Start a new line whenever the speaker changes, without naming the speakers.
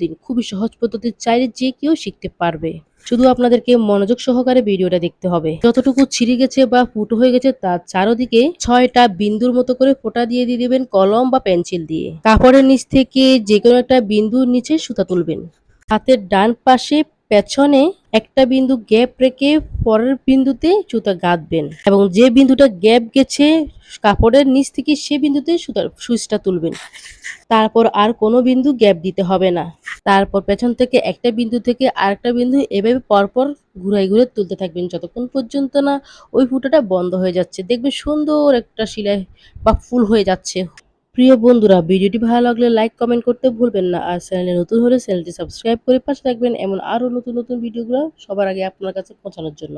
দিন। খুবই সহজ পদ্ধতি, চাইলে যে কেউ শিখতে পারবে। শুধু আপনাদেরকে মনোযোগ সহকারে ভিডিওটা দেখতে হবে। যতটুকু ছিঁড়ে গেছে বা ফুটো হয়ে গেছে তার চারদিকে ৬টা বিন্দুর মতো করে ফোঁটা দিয়ে দিবেন কলম বা পেন্সিল দিয়ে। কাপড়ের নিচ থেকে যেকোনো একটা বিন্দুর নিচে সুতা তুলবেন। হাতের ডান পাশে পেছনে একটা বিন্দু গ্যাপ রেখে পরের বিন্দুতে সুতা গাঁথবেন এবং যে বিন্দুটা গ্যাপ গেছে কাপড়ের নিচ থেকে সে বিন্দুতে সুচটা তুলবেন। তারপর আর কোনো বিন্দু গ্যাপ দিতে হবে না। তারপর পেছন থেকে একটা বিন্দু থেকে আরেকটা বিন্দু এভাবে পরপর ঘুরে তুলতে থাকবেন যতক্ষণ পর্যন্ত না ওই ফুটাটা বন্ধ হয়ে যাচ্ছে। দেখবেন সুন্দর একটা সেলাই বা ফুল হয়ে যাচ্ছে। প্রিয় বন্ধুরা, ভিডিওটি ভালো লাগলে লাইক কমেন্ট করতে ভুলবেন না। আর চ্যানেলে নতুন হলে চ্যানেলটি সাবস্ক্রাইব করে পাশে থাকবেন এমন আরো নতুন ভিডিওগুলো সবার আগে আপনার কাছে পৌঁছানোর জন্য।